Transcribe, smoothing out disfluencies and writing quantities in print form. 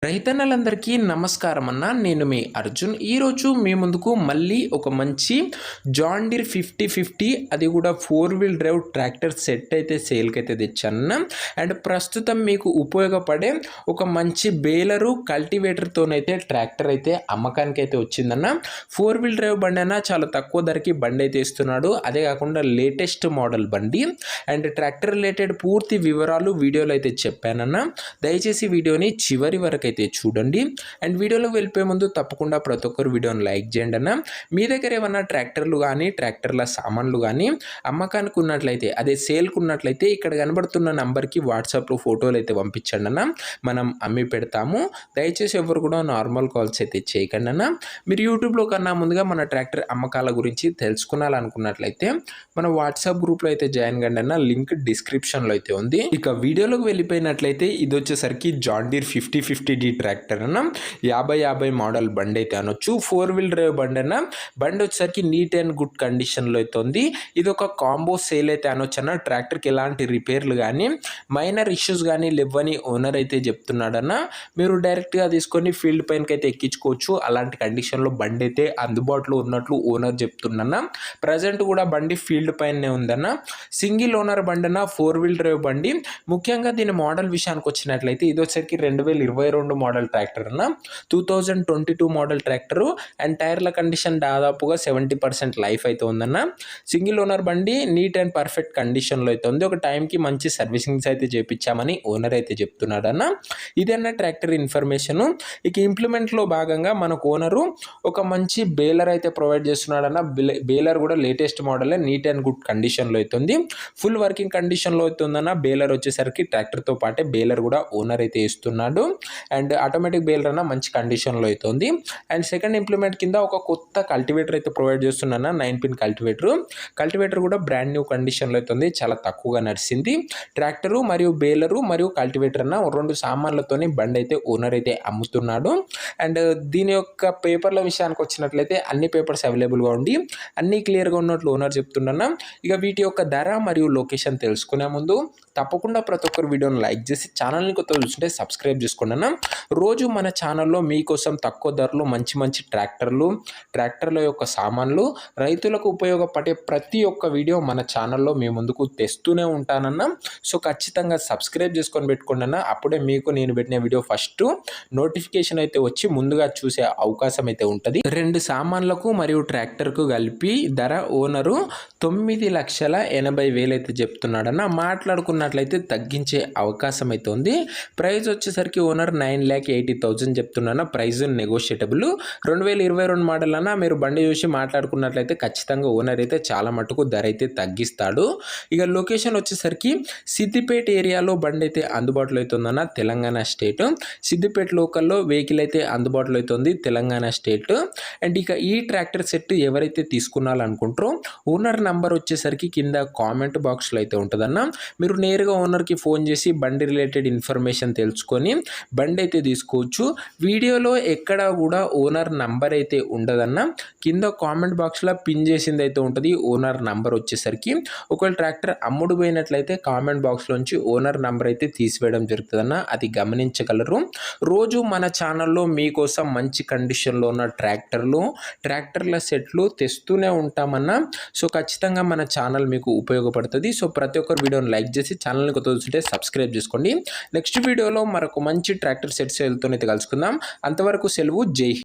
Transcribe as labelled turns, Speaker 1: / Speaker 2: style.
Speaker 1: రైతన్నలందరికీ నమస్కారం అన్న. నేను మీ అర్జున్. ఈరోజు మీ ముందుకు మళ్ళీ ఒక మంచి జాన్ డీర్ 5050 అది కూడా 4 వీల్ డ్రైవ్ ట్రాక్టర్ సెట్ అయితే సేల్కి అయితే తెచ్చానన్న. అండ్ ప్రస్తుతం మీకు ఉపయోగపడే ఒక మంచి బేలరు కల్టివేటర్తోనైతే ట్రాక్టర్ అయితే అమ్మకానికి అయితే వచ్చిందన్న. 4 వీల్ డ్రైవ్ బండి అన్న చాలా తక్కువ ధరకి బండి అయితే ఇస్తున్నాడు. అదే కాకుండా లేటెస్ట్ మోడల్ బండి అండ్ ట్రాక్టర్ రిలేటెడ్ పూర్తి వివరాలు వీడియోలో అయితే చెప్పానన్న. దయచేసి వీడియోని చివరి వరకు అయితే చూడండి. అండ్ వీడియోలో వెళ్ళిపోయే ముందు తప్పకుండా ప్రతి ఒక్కరు వీడియోని లైక్ చేయండి అన్న. మీ దగ్గర ఏమన్నా ట్రాక్టర్లు కానీ ట్రాక్టర్ల సామాన్లు కానీ అమ్మకానికి ఉన్నట్లయితే అదే సేల్కి ఉన్నట్లయితే ఇక్కడ కనబడుతున్న నంబర్కి వాట్సాప్లో ఫోటోలు అయితే పంపించండి అన్న. మనం అమ్మి పెడతాము. దయచేసి ఎవరు కూడా నార్మల్ కాల్స్ అయితే చేయకండి అన్న. మీరు యూట్యూబ్లో కన్నా ముందుగా మన ట్రాక్టర్ అమ్మకాల గురించి తెలుసుకోవాలనుకున్నట్లయితే మన వాట్సాప్ గ్రూప్లో అయితే జాయిన్ కండి అన్న. లింక్ డిస్క్రిప్షన్లో అయితే ఉంది. ఇక వీడియోలోకి వెళ్ళిపోయినట్లయితే ఇది వచ్చేసరికి జాన్ డీర్ 5050D ట్రాక్టర్ అన్న. 50 మోడల్ బండి అయితే అనొచ్చు. 4 వీల్ డ్రైవ్ బండి అన్న. బండి వచ్చేసరికి నీట్ అండ్ గుడ్ కండిషన్లో అయితే ఉంది. ఇది ఒక కాంబో సేల్ అయితే అనొచ్చు అన్న. ట్రాక్టర్కి ఎలాంటి రిపేర్లు కానీ మైనర్ ఇష్యూస్ కానీ లేవని ఓనర్ అయితే చెప్తున్నాడన్న. మీరు డైరెక్ట్గా తీసుకొని ఫీల్డ్ పైనకి అయితే ఎక్కించుకోవచ్చు. అలాంటి కండిషన్లో బండి అయితే అందుబాటులో ఉన్నట్లు ఓనర్ చెప్తున్నా. ప్రజెంట్ కూడా బండి ఫీల్డ్ పైనే ఉందన్న. సింగిల్ ఓనర్ బండి అన్న. 4 వీల్ డ్రైవ్ బండి. ముఖ్యంగా దీని మోడల్ విషయానికి వచ్చినట్లయితే ఇది వచ్చేసరికి 2022 మోడల్ ట్రాక్టర్ అన్న. 2022 మోడల్ ట్రాక్టరు అండ్ టైర్ల కండిషన్ దాదాపుగా 70% లైఫ్ అయితే ఉందన్న. సింగిల్ ఓనర్ బండి నీట్ అండ్ పర్ఫెక్ట్ కండిషన్లో అయితే ఉంది. ఒక టైంకి మంచి సర్వీసింగ్స్ అయితే చేపించామని ఓనర్ అయితే చెప్తున్నాడన్న. ఇదన్న ట్రాక్టర్ ఇన్ఫర్మేషను. ఇక ఇంప్లిమెంట్లో భాగంగా మనకు ఓనరు ఒక మంచి బేలర్ అయితే ప్రొవైడ్ చేస్తున్నాడన్న. బేలర్ కూడా latest model neat and good కండిషన్లో అయితే ఉంది. ఫుల్ వర్కింగ్ కండిషన్లో అయితే ఉందన్న. బేలర్ వచ్చేసరికి ట్రాక్టర్తో పాటే బేలర్ కూడా ఓనర్ అయితే ఇస్తున్నాడు. అండ్ ఆటోమేటిక్ బేలర్ అన్న మంచి కండిషన్లో అయితే ఉంది. అండ్ సెకండ్ ఇంప్లిమెంట్ కింద ఒక కొత్త కల్టివేటర్ అయితే ప్రొవైడ్ చేస్తున్నా. 9 పిన్ కల్టివేటర్ కూడా బ్రాండ్ న్యూ కండిషన్లో అయితే ఉంది. చాలా తక్కువగా నడిచింది. ట్రాక్టరు మరియు బేలరు మరియు కల్టివేటర్ అన్న 2 సామాన్లతోని బండి అయితే ఓనర్ అయితే అమ్ముతున్నాడు. అండ్ దీని యొక్క పేపర్ల విషయానికి వచ్చినట్లయితే అన్ని పేపర్స్ అవైలబుల్గా ఉండి అన్ని క్లియర్గా ఉన్నట్లు ఓనర్ చెప్తున్నా. ఇక వీటి యొక్క ధర మరియు లొకేషన్ తెలుసుకునే ముందు తప్పకుండా ప్రతి ఒక్కరు వీడియోని లైక్ చేసి ఛానల్ని కొత్త చూస్తుంటే సబ్స్క్రైబ్ చేసుకోండి అన్న. రోజు మన ఛానల్లో మీకోసం తక్కువ ధరలో మంచి ట్రాక్టర్ల యొక్క సామాన్లు రైతులకు ఉపయోగపడే ప్రతి ఒక్క వీడియో మన ఛానల్లో మీ ముందుకు తెస్తూనే ఉంటానన్న. సో ఖచ్చితంగా సబ్స్క్రైబ్ చేసుకొని పెట్టుకోండి అన్న. అప్పుడే మీకు నేను పెట్టిన వీడియో ఫస్ట్ నోటిఫికేషన్ అయితే వచ్చి ముందుగా చూసే అవకాశం అయితే ఉంటుంది. 2 సామాన్లకు మరియు ట్రాక్టర్కు కలిపి ధర ఓనరు 9,80,000 అయితే చెప్తున్నాడన్న. మాట్లాడుకున్నట్లయితే తగ్గించే అవకాశం అయితే ఉంది. ప్రైస్ వచ్చేసరికి ఓనర్ 9,80,000 చెప్తున్నా. ప్రైస్ నెగోషియటబుల్. 2022 మోడల్ అన్న. మీరు బండి చూసి మాట్లాడుకున్నట్లయితే ఖచ్చితంగా ఓనర్ అయితే చాలా మటుకు ధర అయితే తగ్గిస్తాడు. ఇక లొకేషన్ వచ్చేసరికి సిద్దిపేట ఏరియాలో బండి అయితే అందుబాటులో అవుతుందన్న. తెలంగాణ స్టేట్ సిద్దిపేట లోకల్లో వెహికల్ అయితే అందుబాటులో అవుతుంది. తెలంగాణ స్టేట్. అండ్ ఇక ఈ ట్రాక్టర్ సెట్ ఎవరైతే తీసుకున్నారనుకుంటారో ఓనర్ నంబర్ వచ్చేసరికి కింద కామెంట్ బాక్స్లో అయితే ఉంటుందన్న. మీరు నేరుగా ఓనర్కి ఫోన్ చేసి బండి రిలేటెడ్ ఇన్ఫర్మేషన్ తెలుసుకొని బండి అయితే తీసుకోవచ్చు. వీడియోలో ఎక్కడ కూడా ఓనర్ నంబర్ అయితే ఉండదన్న. కింద కామెంట్ బాక్స్లో పిన్ చేసింది అయితే ఉంటుంది ఓనర్ నంబర్ వచ్చేసరికి. ఒకవేళ ట్రాక్టర్ అమ్ముడు పోయినట్లయితే కామెంట్ బాక్స్లోంచి ఓనర్ నంబర్ అయితే తీసివేయడం జరుగుతుందన్న. అది గమనించగలరు. రోజు మన ఛానల్లో మీకోసం మంచి కండిషన్లో ఉన్న ట్రాక్టర్ల సెట్లు తెస్తూనే ఉంటామన్నా. సో ఖచ్చితంగా మన ఛానల్ మీకు ఉపయోగపడుతుంది. సో ప్రతి ఒక్కరు వీడియోని లైక్ చేసి ఛానల్ని కొత్త చూస్తుంటే సబ్స్క్రైబ్ చేసుకోండి. నెక్స్ట్ వీడియోలో మరొక మంచి ట్రాక్టర్ సెట్ సేల్తో అయితే కలుసుకుందాం. అంతవరకు సెలవు. జై హింద్.